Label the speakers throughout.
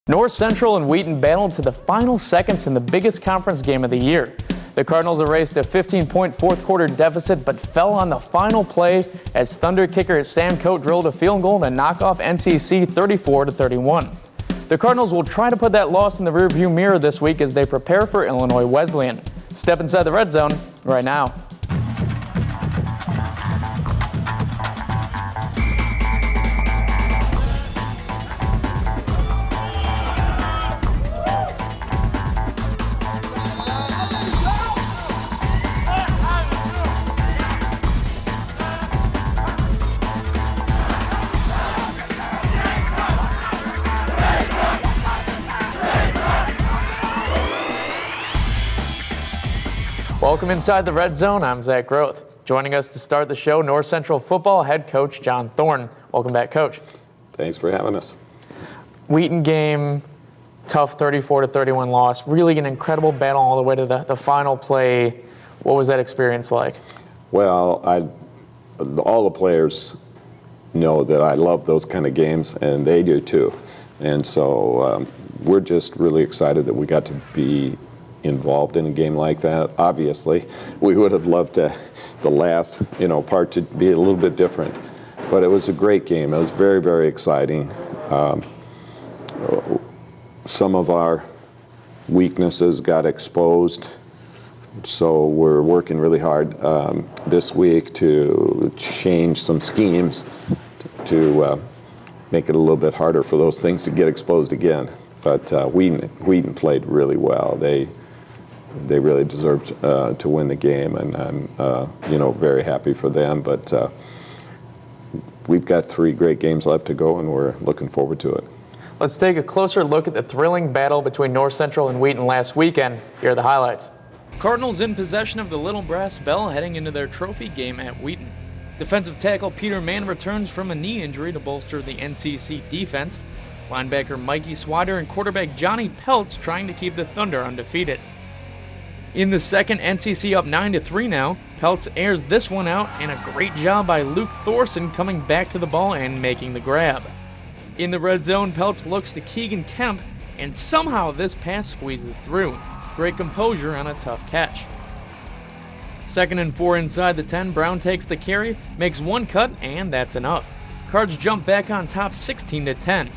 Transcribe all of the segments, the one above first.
Speaker 1: North Central and Wheaton battled to the final seconds in the biggest conference game of the year. The Cardinals erased a 15-point fourth-quarter deficit but fell on the final play as Thunder kicker Sam Coate drilled a field goal to knock off NCC 34-31. The Cardinals will try to put that loss in the rearview mirror this week as they prepare for Illinois-Wesleyan. Step inside the red zone right now. Welcome inside the red zone. I'm Zach Groth. Joining us to start the show, North Central football head coach John Thorne. Welcome back, Coach.
Speaker 2: Thanks for having us.
Speaker 1: Wheaton game, tough 34-31 loss. Really an incredible battle all the way to the final play. What was that experience like?
Speaker 2: Well, all the players know that I love those kind of games, and they do too. And so we're just really excited that we got to be involved in a game like that. Obviously, we would have loved the last part to be a little bit different, but it was a great game. It was very, very exciting. Some of our weaknesses got exposed, so we're working really hard this week to change some schemes to make it a little bit harder for those things to get exposed again. But Wheaton played really well. They really deserved to win the game, and I'm very happy for them. But we've got 3 great games left to go, and we're looking forward to it.
Speaker 1: Let's take a closer look at the thrilling battle between North Central and Wheaton last weekend. Here are the highlights. Cardinals in possession of the Little Brass Bell heading into their trophy game at Wheaton. Defensive tackle Peter Mann returns from a knee injury to bolster the NCC defense. Linebacker Mikey Swider and quarterback Johnny Peltz trying to keep the Thunder undefeated. In the second, NCC up 9-3 now. Peltz airs this one out, and a great job by Luke Thorson coming back to the ball and making the grab. In the red zone, Peltz looks to Keegan Kemp, and somehow this pass squeezes through. Great composure on a tough catch. 2nd and 4 inside the 10, Brown takes the carry, makes one cut, and that's enough. Cards jump back on top 16-10.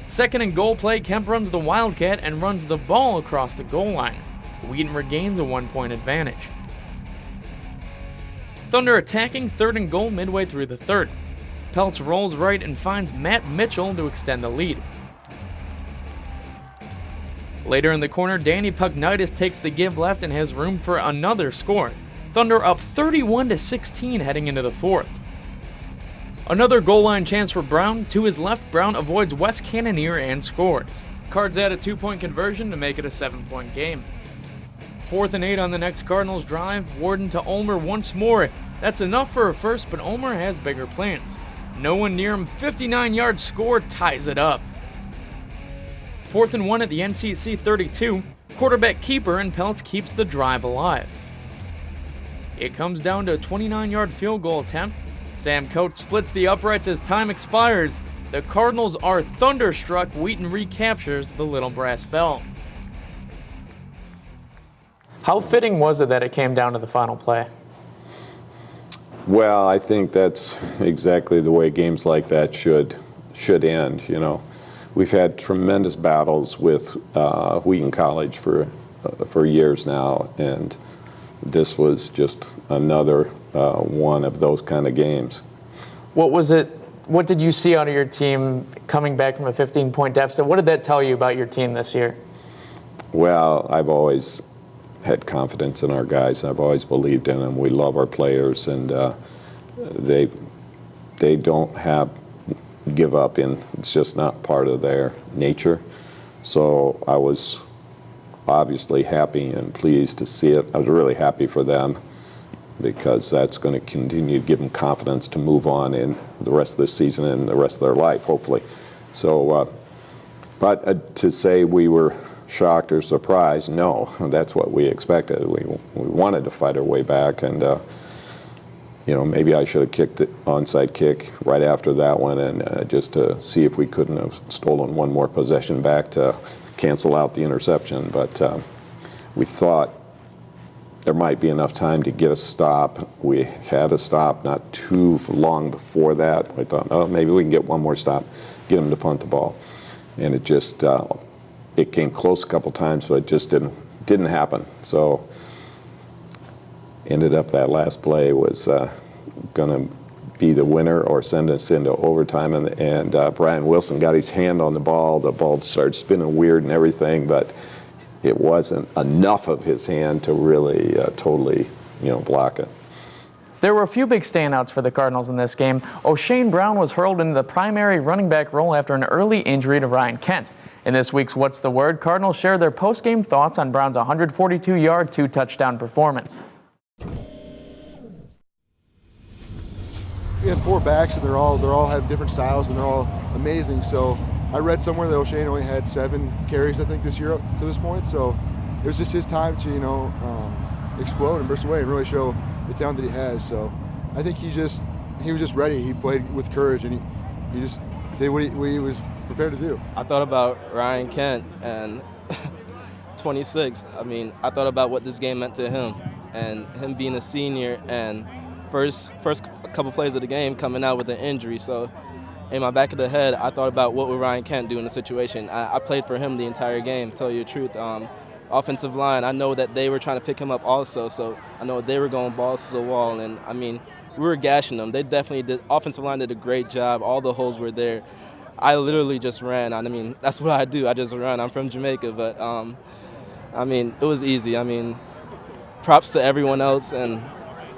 Speaker 1: 2nd and goal play, Kemp runs the Wildcat and runs the ball across the goal line. Wheaton regains a 1-point advantage. Thunder attacking 3rd and goal midway through the 3rd. Peltz rolls right and finds Matt Mitchell to extend the lead. Later in the corner, Danny Pugnitis takes the give left and has room for another score. Thunder up 31-16 heading into the 4th. Another goal line chance for Brown. To his left, Brown avoids Wes Cannoneer and scores. Cards add a 2-point conversion to make it a 7-point game. 4th and 8 on the next Cardinals drive. Warden to Ulmer once more. That's enough for a first, but Ulmer has bigger plans. No one near him. 59-yard score ties it up. 4th and 1 at the NCC 32. Quarterback keeper, and Peltz keeps the drive alive. It comes down to a 29-yard field goal attempt. Sam Coate splits the uprights as time expires. The Cardinals are thunderstruck. Wheaton recaptures the Little Brass Bell. How fitting was it that it came down to the final play?
Speaker 2: Well, I think that's exactly the way games like that should end. We've had tremendous battles with Wheaton College for years now, and this was just another one of those kind of games.
Speaker 1: What was it? What did you see out of your team coming back from a 15-point deficit? What did that tell you about your team this year?
Speaker 2: Well, I've always had confidence in our guys. I've always believed in them. We love our players, and they don't give up in. It's just not part of their nature. So I was obviously happy and pleased to see it. I was really happy for them because that's going to continue to give them confidence to move on in the rest of the season and the rest of their life, hopefully. So, but to say we were shocked or surprised, no, that's what we expected. We wanted to fight our way back, and maybe I should have kicked the onside kick right after that one, and just to see if we couldn't have stolen one more possession back to cancel out the interception. But we thought there might be enough time to get a stop. We had a stop not too long before that. I thought, oh, maybe we can get one more stop, get them to punt the ball. And it just, it came close a couple times, but it just didn't happen. So ended up that last play was going to be the winner or send us into overtime. And Brian Wilson got his hand on the ball. The ball started spinning weird and everything, but it wasn't enough of his hand to really totally, block it.
Speaker 1: There were a few big standouts for the Cardinals in this game. O'Shane Brown was hurled into the primary running back role after an early injury to Ryan Kent. In this week's What's the Word, Cardinals shared their post-game thoughts on Brown's 142-yard, 2-touchdown performance.
Speaker 3: We have 4 backs, and they all have different styles, and they're all amazing. So I read somewhere that O'Shane only had 7 carries, I think, this year up to this point. So it was just his time to, explode and burst away and really show the talent that he has. So I think he was just ready. He played with courage, and he just did what he was prepared to do.
Speaker 4: I thought about Ryan Kent and 26. I thought about what this game meant to him, and him being a senior and first couple plays of the game coming out with an injury. So in my back of the head, I thought about what would Ryan Kent do in the situation. I played for him the entire game, to tell you the truth. Offensive line, I know that they were trying to pick him up also, so I know they were going balls to the wall, and we were gashing them. They definitely did. Offensive line did a great job. All the holes were there. I literally just ran. That's what I do. I just run. I'm from Jamaica, but it was easy. Props to everyone else, and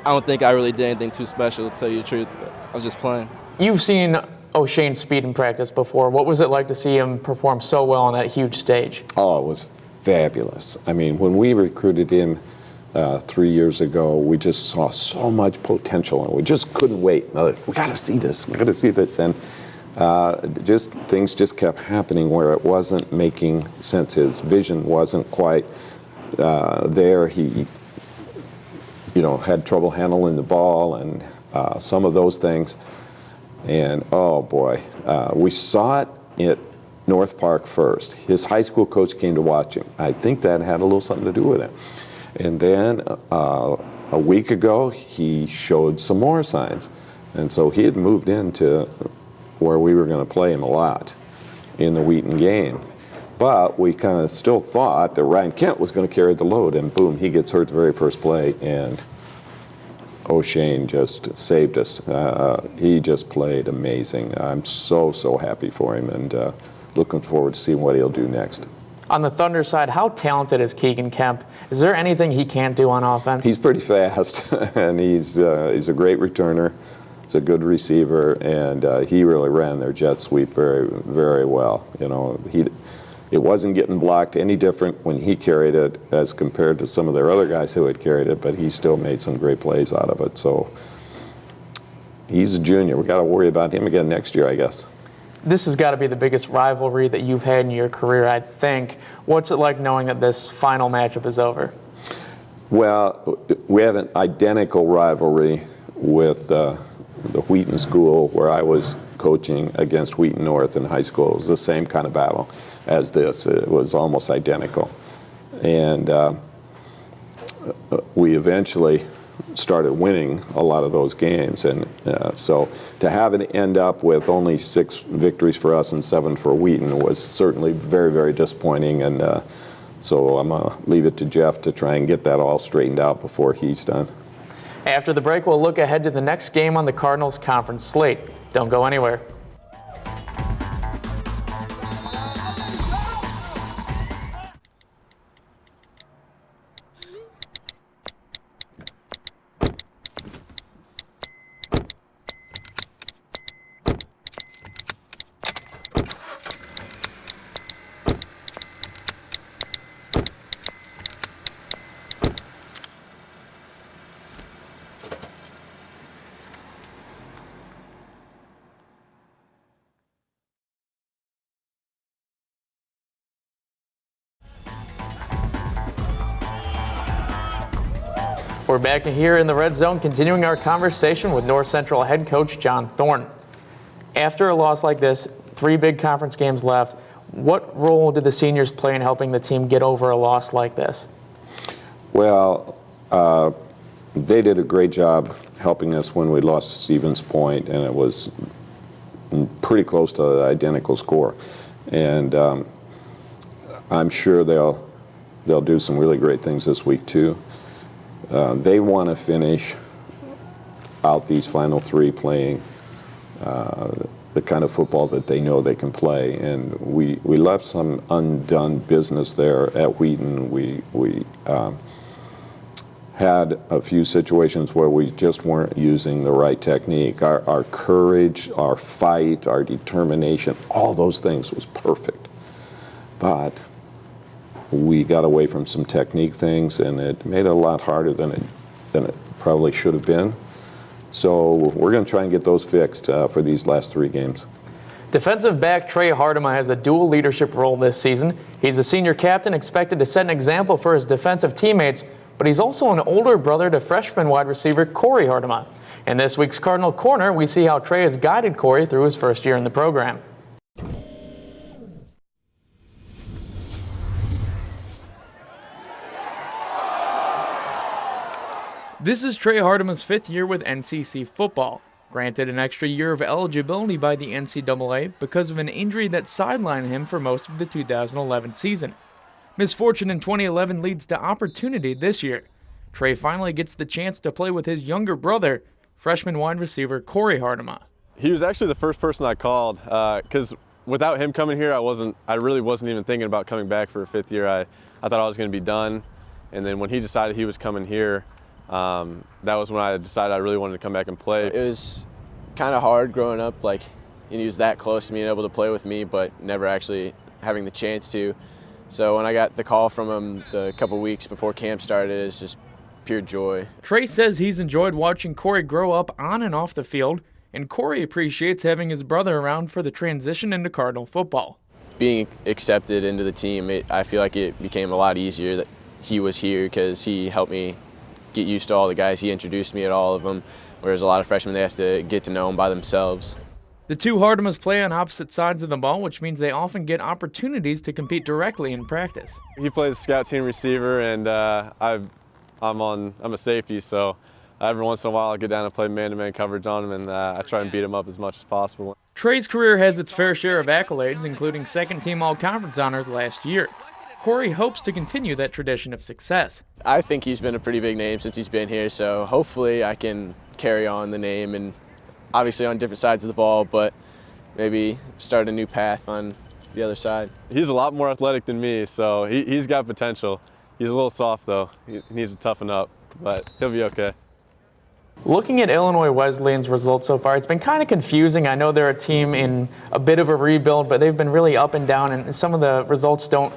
Speaker 4: I don't think I really did anything too special, to tell you the truth. I was just playing.
Speaker 1: You've seen O'Shane's speed in practice before. What was it like to see him perform so well on that huge stage?
Speaker 2: Oh, it was fabulous. When we recruited him 3 years ago, we just saw so much potential, and we just couldn't wait. We got to see this. We got to see this. And things just kept happening where it wasn't making sense. His vision wasn't quite there. He had trouble handling the ball and some of those things. And oh boy, we saw it at North Park first. His high school coach came to watch him. I think that had a little something to do with it. And then a week ago, he showed some more signs. And so he had moved into where we were going to play him a lot in the Wheaton game. But we kind of still thought that Ryan Kent was going to carry the load, and boom, he gets hurt the very first play, and O'Shane just saved us. He just played amazing. I'm so happy for him, and looking forward to seeing what he'll do next.
Speaker 1: On the Thunder side, how talented is Keegan Kemp? Is there anything he can't do on offense? He's
Speaker 2: pretty fast, and he's a great returner. He's a good receiver, and he really ran their jet sweep very, very well. It wasn't getting blocked any different when he carried it as compared to some of their other guys who had carried it, but he still made some great plays out of it. So he's a junior. We got to worry about him again next year, I guess.
Speaker 1: This has got to be the biggest rivalry that you've had in your career, I think. What's it like knowing that this final matchup is over?
Speaker 2: Well, we had an identical rivalry with the Wheaton school where I was coaching against Wheaton North in high school. It was the same kind of battle as this. It was almost identical. And we eventually started winning a lot of those games. And so to have it end up with only 6 victories for us and 7 for Wheaton was certainly very, very disappointing. And so I'm going to leave it to Jeff to try and get that all straightened out before he's done.
Speaker 1: After the break, we'll look ahead to the next game on the Cardinals conference slate. Don't go anywhere. We're back here in the Red Zone, continuing our conversation with North Central head coach John Thorne. After a loss like this, 3 big conference games left, what role did the seniors play in helping the team get over a loss like this?
Speaker 2: Well, they did a great job helping us when we lost to Stevens Point, and it was pretty close to the identical score. And I'm sure they'll do some really great things this week too. They want to finish out these final 3 playing the kind of football that they know they can play. And we left some undone business there at Wheaton. We had a few situations where we just weren't using the right technique. Our courage, our fight, our determination, all those things was perfect. But we got away from some technique things, and it made it a lot harder than it probably should have been. So we're going to try and get those fixed for these last 3 games.
Speaker 1: Defensive back Trey Hardeman has a dual leadership role this season. He's the senior captain, expected to set an example for his defensive teammates, but he's also an older brother to freshman wide receiver Corey Hardeman. In this week's Cardinal Corner, we see how Trey has guided Corey through his first year in the program. This is Trey Hardeman's 5th year with NCC football, granted an extra year of eligibility by the NCAA because of an injury that sidelined him for most of the 2011 season. Misfortune in 2011 leads to opportunity this year. Trey finally gets the chance to play with his younger brother, freshman wide receiver Corey Hardeman.
Speaker 5: He was actually the first person I called because without him coming here, I really wasn't even thinking about coming back for a 5th year. I thought I was going to be done, and then when he decided he was coming here, that was when I decided I really wanted to come back and play.
Speaker 6: It was kind of hard growing up, like he was that close to being able to play with me, but never actually having the chance to. So when I got the call from him the couple weeks before camp started, it's just pure joy.
Speaker 1: Trey says he's enjoyed watching Corey grow up on and off the field, and Corey appreciates having his brother around for the transition into Cardinal football.
Speaker 6: Being accepted into the team, I feel like it became a lot easier that he was here because he helped me get used to all the guys. He introduced me to all of them, whereas a lot of freshmen, they have to get to know them by themselves.
Speaker 1: The 2 Hardemans play on opposite sides of the ball, which means they often get opportunities to compete directly in practice.
Speaker 5: He plays scout team receiver, and I'm a safety, so every once in a while I'll get down and play man-to-man coverage on him, and I try and beat him up as much as possible.
Speaker 1: Trey's career has its fair share of accolades, including second-team all-conference honors last year. Corey hopes to continue that tradition of success.
Speaker 6: I think he's been a pretty big name since he's been here, so hopefully I can carry on the name, and obviously on different sides of the ball, but maybe start a new path on the other side.
Speaker 5: He's a lot more athletic than me, so he's got potential. He's a little soft though. He needs to toughen up, but he'll be okay.
Speaker 1: Looking at Illinois-Wesleyan's results so far, it's been kind of confusing. I know they're a team in a bit of a rebuild, but they've been really up and down, and some of the results don't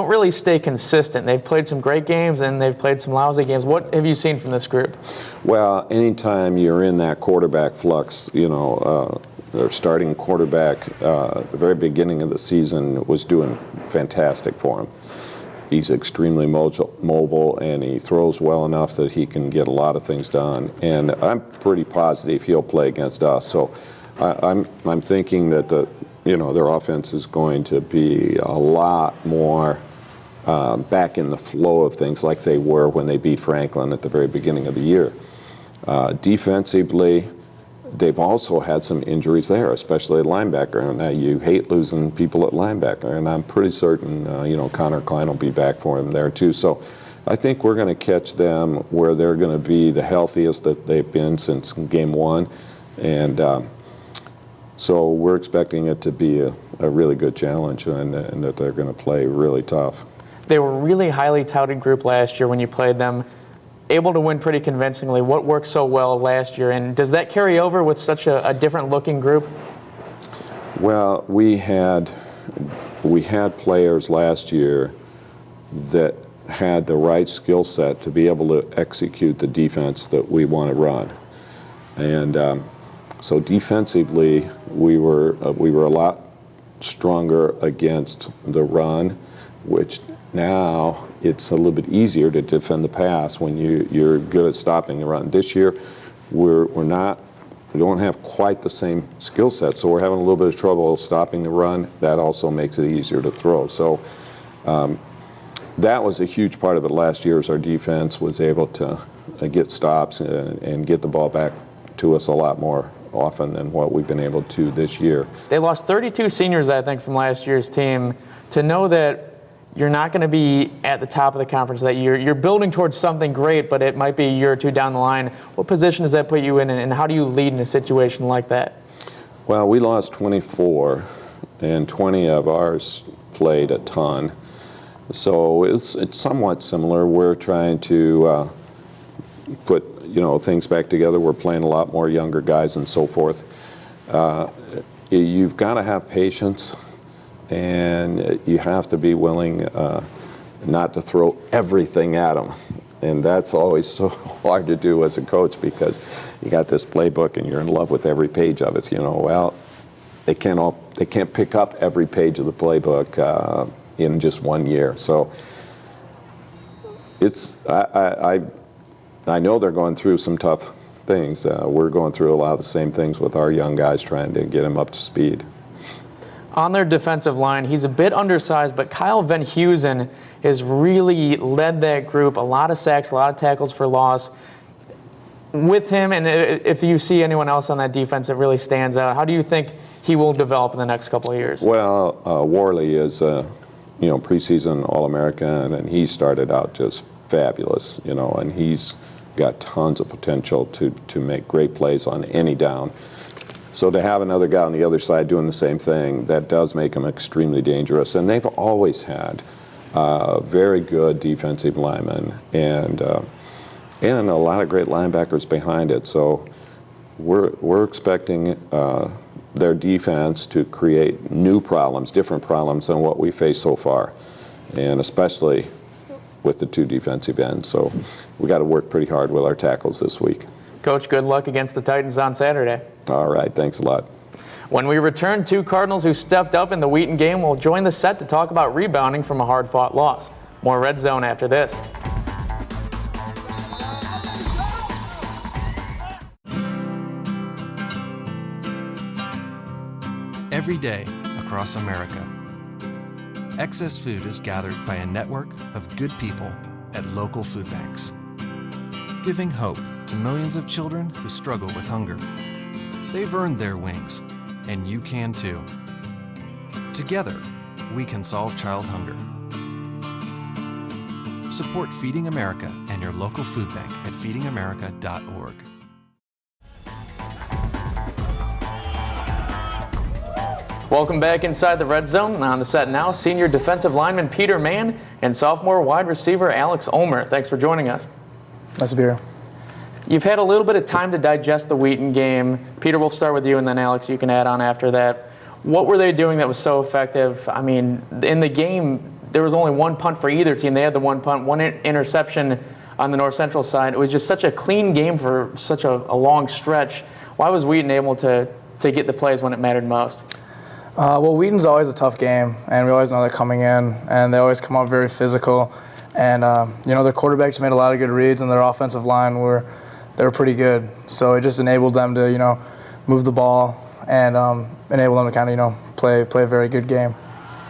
Speaker 1: really stay consistent. They've played some great games and they've played some lousy games. What have you seen from this group?
Speaker 2: Well, anytime you're in that quarterback flux, their starting quarterback at the very beginning of the season was doing fantastic for him. He's extremely mobile, and he throws well enough that he can get a lot of things done. And I'm pretty positive he'll play against us. So I'm thinking that their offense is going to be a lot more back in the flow of things like they were when they beat Franklin at the very beginning of the year. Defensively, they've also had some injuries there, especially at linebacker. And you hate losing people at linebacker, and I'm pretty certain Connor Klein will be back for him there too. So I think we're going to catch them where they're going to be the healthiest that they've been since game 1, and so we're expecting it to be a really good challenge, and that they're going to play really tough.
Speaker 1: They were a really highly touted group last year when you played them, able to win pretty convincingly. What worked so well last year, and does that carry over with such a different looking group?
Speaker 2: Well, we had players last year that had the right skill set to be able to execute the defense that we want to run. And so defensively, we were a lot stronger against the run, which now it's a little bit easier to defend the pass when you're good at stopping the run. This year, we don't have quite the same skill set, so we're having a little bit of trouble stopping the run. That also makes it easier to throw. So that was a huge part of it last year, is our defense was able to get stops and get the ball back to us a lot more often than what we've been able to this year.
Speaker 1: They lost 32 seniors, I think, from last year's team. To know that you're not going to be at the top of the conference that year, you're building towards something great, but it might be a year or two down the line. What position does that put you in, and how do you lead in a situation like that?
Speaker 2: Well, we lost 24, and 20 of ours played a ton. So it's somewhat similar. We're trying to put things back together. We're playing a lot more younger guys and so forth. You've got to have patience, and you have to be willing not to throw everything at them. And that's always so hard to do as a coach, because you got this playbook and you're in love with every page of it. Well, they can't pick up every page of the playbook in just 1 year. So I know they're going through some tough things. We're going through a lot of the same things with our young guys, trying to get them up to speed.
Speaker 1: On their defensive line, he's a bit undersized, but Kyle Van Heusen has really led that group. A lot of sacks, a lot of tackles for loss. With him, and if you see anyone else on that defense that really stands out, how do you think he will develop in the next couple of years?
Speaker 2: Well, Wherli is preseason All-American, and he started out just fabulous, and he's got tons of potential to make great plays on any down. So to have another guy on the other side doing the same thing, that does make him extremely dangerous. And they've always had very good defensive linemen and a lot of great linebackers behind it. So we're expecting their defense to create new problems, different problems than what we faced so far, and especially with the two defensive ends. So we got to work pretty hard with our tackles this week.
Speaker 1: Coach, good luck against the Titans on Saturday.
Speaker 2: All right, thanks a lot.
Speaker 1: When we return, two Cardinals who stepped up in the Wheaton game will join the set to talk about rebounding from a hard-fought loss. More Red Zone after this.
Speaker 7: Every day across America, excess food is gathered by a network of good people at local food banks, giving hope to millions of children who struggle with hunger. They've earned their wings, and you can too. Together, we can solve child hunger. Support Feeding America and your local food bank at feedingamerica.org.
Speaker 1: Welcome back inside the Red Zone. On the set now, senior defensive lineman Peter Mann and sophomore wide receiver Alex Ulmer. Thanks for joining us.
Speaker 8: Nice to be here.
Speaker 1: You've had a little bit of time to digest the Wheaton game. Peter, we'll start with you, and then Alex, you can add on after that. What were they doing that was so effective? I mean, in the game, there was only one punt for either team. They had the one punt, one interception on the North Central side. It was just such a clean game for such a long stretch. Why was Wheaton able to get the plays when it mattered most?
Speaker 8: Well, Wheaton's always a tough game, and we always know they're coming in, and they always come out very physical. And, their quarterback just made a lot of good reads, and their offensive line they were pretty good. So it just enabled them to, move the ball and enable them to kind of, play a very good game.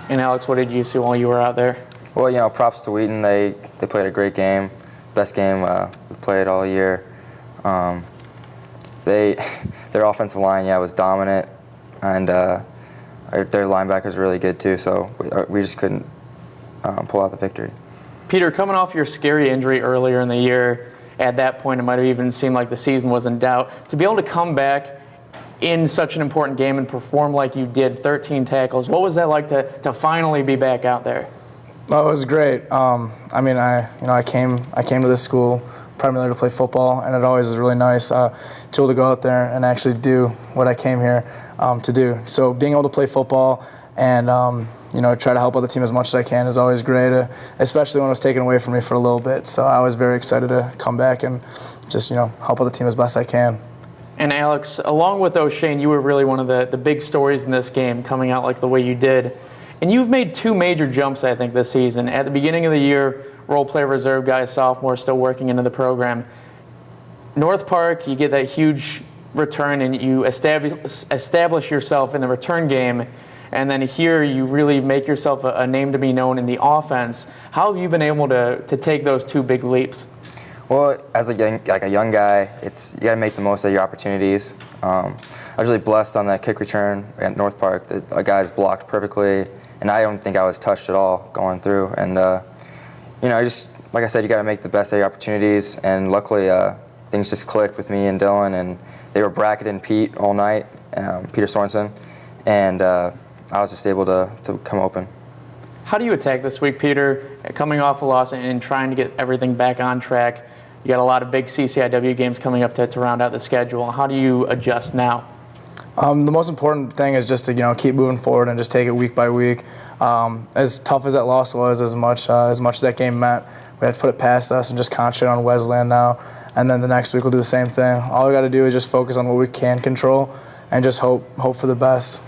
Speaker 1: And Alex, what did you see while you were out there?
Speaker 9: Well, props to Wheaton. They played a great game, best game we played all year. Their offensive line, was dominant, and their linebackers were really good too. So we just couldn't pull out the victory.
Speaker 1: Peter, coming off your scary injury earlier in the year, at that point it might have even seemed like the season was in doubt. To be able to come back in such an important game and perform like you did, 13 tackles, what was that like to finally be back out there?
Speaker 8: Oh, it was great. I came to this school primarily to play football, and it always is really nice to be able to go out there and actually do what I came here to do. So being able to play football and try to help out the team as much as I can is always great, especially when it was taken away from me for a little bit. So I was very excited to come back and just help out the team as best I can.
Speaker 1: And Alex, along with O'Shane, you were really one of the big stories in this game, coming out like the way you did. And you've made two major jumps, I think, this season. At the beginning of the year, role player reserve guy, sophomore, still working into the program. North Park, you get that huge return and you establish yourself in the return game. And then here you really make yourself a name to be known in the offense. How have you been able to take those two big leaps?
Speaker 9: Well, as a young guy, you got to make the most of your opportunities. I was really blessed on that kick return at North Park. The guys blocked perfectly, and I don't think I was touched at all going through. And just like I said, you got to make the best of your opportunities. And luckily, things just clicked with me and Dylan, and they were bracketing Pete all night, Peter Sorensen, and I was just able to come open.
Speaker 1: How do you attack this week, Peter? Coming off a loss and trying to get everything back on track. You got a lot of big CCIW games coming up to round out the schedule. How do you adjust now?
Speaker 8: The most important thing is just to keep moving forward and just take it week by week. As tough as that loss was, as much as that game meant, we had to put it past us and just concentrate on Wesleyan now. And then the next week we'll do the same thing. All we got to do is just focus on what we can control and just hope for the best.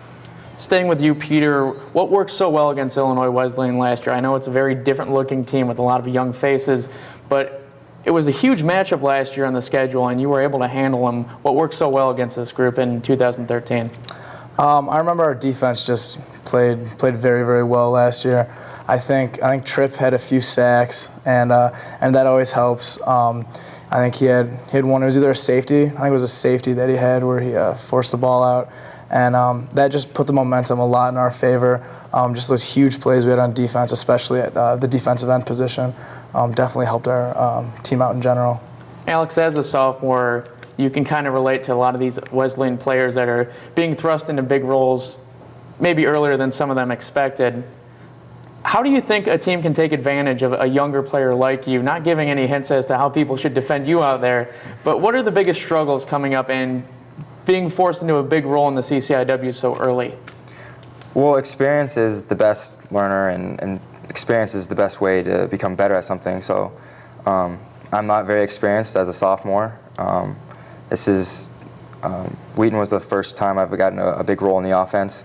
Speaker 1: Staying with you, Peter, what worked so well against Illinois-Wesleyan last year? I know it's a very different-looking team with a lot of young faces, but it was a huge matchup last year on the schedule, and you were able to handle them. What worked so well against this group in 2013?
Speaker 8: I remember our defense just played very, very well last year. I think Tripp had a few sacks, and that always helps. I think he had one. It was either a safety. I think it was a safety that he had where he forced the ball out. And that just put the momentum a lot in our favor. Just those huge plays we had on defense, especially at the defensive end position, definitely helped our team out in general.
Speaker 1: Alex, as a sophomore, you can kind of relate to a lot of these Wesleyan players that are being thrust into big roles maybe earlier than some of them expected. How do you think a team can take advantage of a younger player like you, not giving any hints as to how people should defend you out there, but what are the biggest struggles coming up in being forced into a big role in the CCIW so early?
Speaker 9: Well, experience is the best learner, and experience is the best way to become better at something. So I'm not very experienced as a sophomore. Wheaton was the first time I've gotten a big role in the offense.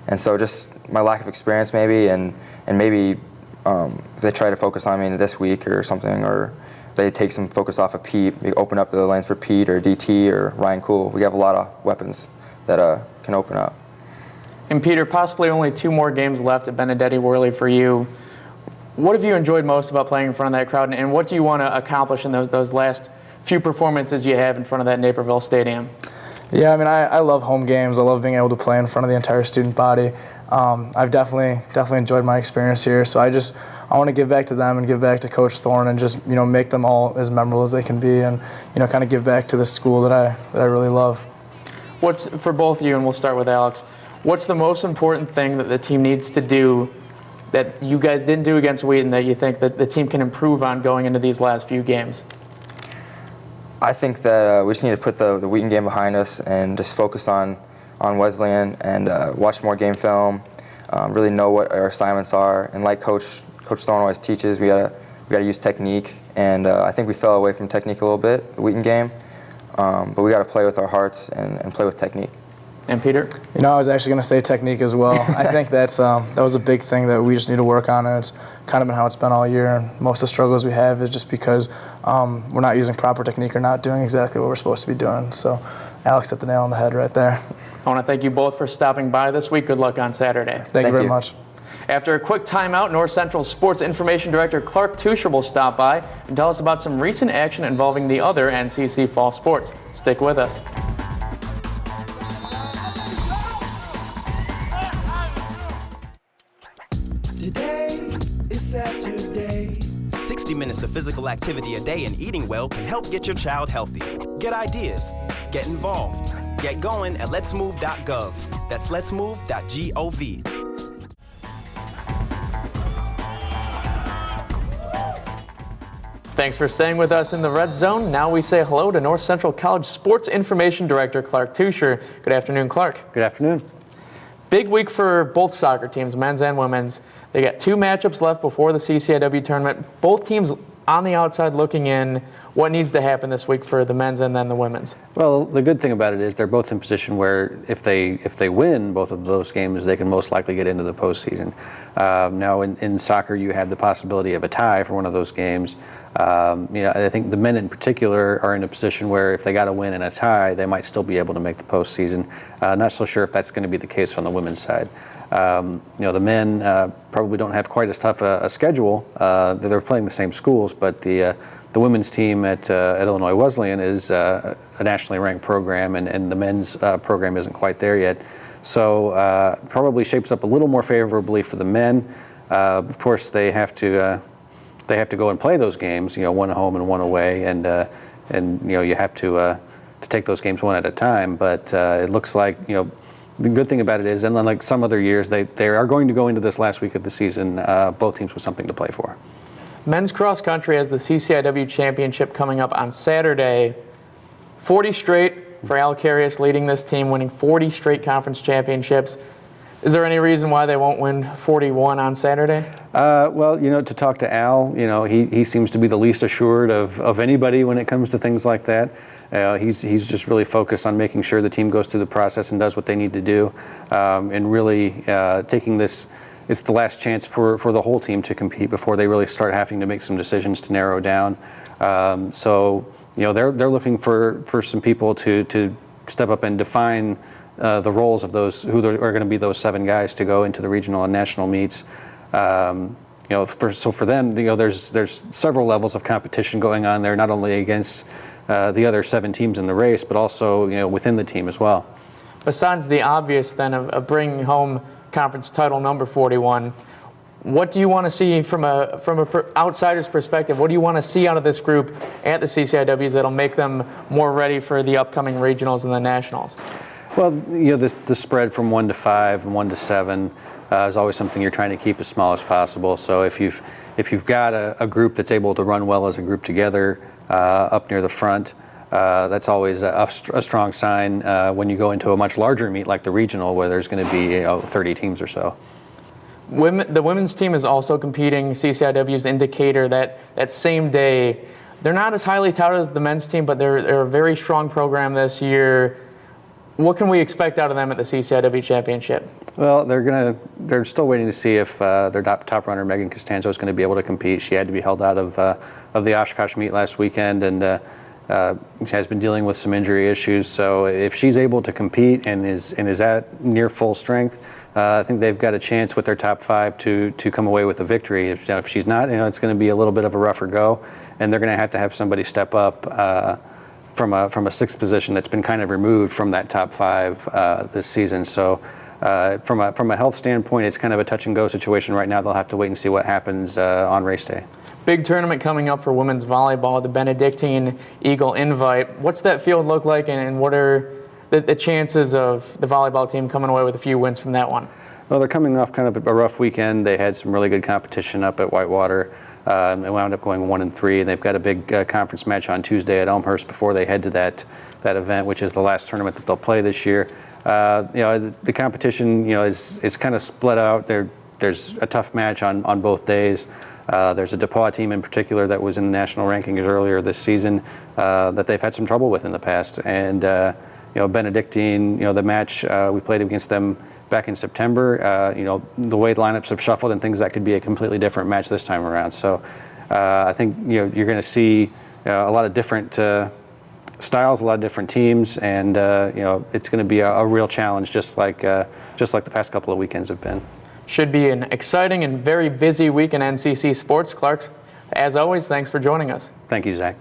Speaker 9: And so just my lack of experience maybe, and maybe if they try to focus on me this week or something, or they take some focus off of Pete, we open up the lanes for Pete or DT or Ryan Cool. We have a lot of weapons that can open up.
Speaker 1: And Peter, possibly only 2 more games left at Benedetti-Wherli for you. What have you enjoyed most about playing in front of that crowd, and what do you want to accomplish in those last few performances you have in front of that Naperville stadium?
Speaker 8: Yeah, I mean, I love home games. I love being able to play in front of the entire student body. I've definitely enjoyed my experience here. So I want to give back to them and give back to Coach Thorne and just make them all as memorable as they can be, and kind of give back to the school that I really love.
Speaker 1: What's for both of you, and we'll start with Alex. What's the most important thing that the team needs to do that you guys didn't do against Wheaton that you think that the team can improve on going into these last few games?
Speaker 9: I think that we just need to put the Wheaton game behind us and just focus on Wesleyan and watch more game film, really know what our assignments are. And like Coach Thorne always teaches, we gotta use technique. And I think we fell away from technique a little bit, the Wheaton game. But we got to play with our hearts and play with technique.
Speaker 1: And Peter?
Speaker 8: I was actually going to say technique as well. I think that was a big thing that we just need to work on, and it's kind of been how it's been all year. And most of the struggles we have is just because we're not using proper technique or not doing exactly what we're supposed to be doing. So Alex hit the nail on the head right there.
Speaker 1: I want to thank you both for stopping by this week. Good luck on Saturday.
Speaker 8: Thank you very much.
Speaker 1: After a quick timeout, North Central Sports Information Director Clark Tuscher will stop by and tell us about some recent action involving the other NCC fall sports. Stick with us.
Speaker 10: Today is Saturday. 60 minutes of physical activity a day and eating well can help get your child healthy. Get ideas, get involved, get going at letsmove.gov. That's letsmove.gov.
Speaker 1: Thanks for staying with us in the Red Zone. Now we say hello to North Central College Sports Information Director Clark Tuscher. Good afternoon, Clark.
Speaker 11: Good afternoon.
Speaker 1: Big week for both soccer teams, men's and women's. They got 2 matchups left before the CCIW tournament. Both teams on the outside looking in, what needs to happen this week for the men's and then the women's?
Speaker 11: Well, the good thing about it is they're both in position where if they win both of those games, they can most likely get into the postseason. Now, in soccer, you have the possibility of a tie for one of those games. I think the men in particular are in a position where if they got a win and a tie, they might still be able to make the postseason. Not so sure if that's going to be the case on the women's side. The men probably don't have quite as tough a schedule. They're playing the same schools, but the women's team at Illinois-Wesleyan is a nationally ranked program, and the men's program isn't quite there yet. So probably shapes up a little more favorably for the men. Of course, they have to go and play those games. One at home and one away, and you have to take those games one at a time. But it looks like the good thing about it is, unlike some other years, they are going to go into this last week of the season, both teams with something to play for.
Speaker 1: Men's cross country has the CCIW championship coming up on Saturday. 40 straight for Al Carius leading this team, winning 40 straight conference championships. Is there any reason why they won't win 41 on Saturday?
Speaker 11: Well, to talk to Al, he seems to be the least assured of anybody when it comes to things like that. He's just really focused on making sure the team goes through the process and does what they need to do, and really taking this. It's the last chance for the whole team to compete before they really start having to make some decisions to narrow down. So they're looking for some people to step up and define the roles of those who are going to be those 7 guys to go into the regional and national meets. So for them, there's several levels of competition going on there, not only against the other 7 teams in the race, but also within the team as well.
Speaker 1: Besides the obvious then of bringing home conference title number 41, what do you want to see from a outsider's perspective? What do you want to see out of this group at the CCIWs that'll make them more ready for the upcoming regionals and the nationals?
Speaker 11: Well, the spread from 1 to 5 and 1 to 7 is always something you're trying to keep as small as possible. So if you've got a group that's able to run well as a group together up near the front, that's always a strong sign when you go into a much larger meet like the regional, where there's going to be 30 teams or so.
Speaker 1: The women's team is also competing. CCIW's indicator that same day, they're not as highly touted as the men's team, but they're a very strong program this year. What can we expect out of them at the CCIW championship?
Speaker 11: Well, they're still waiting to see if their top runner Megan Costanzo is going to be able to compete. She had to be held out of the Oshkosh meet last weekend, and she has been dealing with some injury issues. So if she's able to compete and is at near full strength, I think they've got a chance with their top 5 to come away with a victory. If she's not, it's going to be a little bit of a rougher go, and they're going to have somebody step up from a 6th position that's been kind of removed from that top 5 this season. So from a health standpoint, it's kind of a touch and go situation right now. They'll have to wait and see what happens on race day.
Speaker 1: Big tournament coming up for women's volleyball, the Benedictine Eagle Invite. What's that field look like, and what are the chances of the volleyball team coming away with a few wins from that one?
Speaker 11: Well, they're coming off kind of a rough weekend. They had some really good competition up at Whitewater. They wound up going 1-3, and they've got a big conference match on Tuesday at Elmhurst before they head to that event, which is the last tournament that they'll play this year. The competition, is kind of split out. There's a tough match on both days. There's a DePauw team in particular that was in the national rankings earlier this season that they've had some trouble with in the past. And Benedictine, the match we played against them back in September, the way the lineups have shuffled and things, that could be a completely different match this time around. So I think you're going to see a lot of different styles, a lot of different teams, and it's going to be a real challenge, just like the past couple of weekends have been.
Speaker 1: Should be an exciting and very busy week in NCC sports. Clarks, as always, thanks for joining us.
Speaker 11: Thank you, Zach.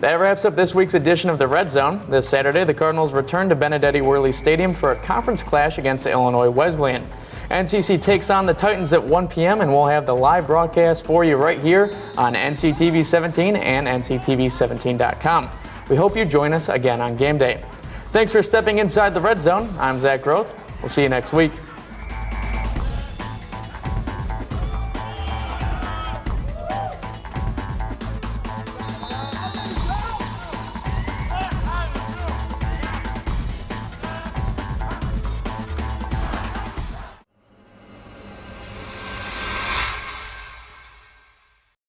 Speaker 1: That wraps up this week's edition of the Red Zone. This Saturday, the Cardinals return to Benedetti-Wherli Stadium for a conference clash against Illinois-Wesleyan. NCC takes on the Titans at 1 p.m., and we'll have the live broadcast for you right here on NCTV 17 and NCTV17.com. We hope you join us again on game day. Thanks for stepping inside the Red Zone. I'm Zach Groth. We'll see you next week.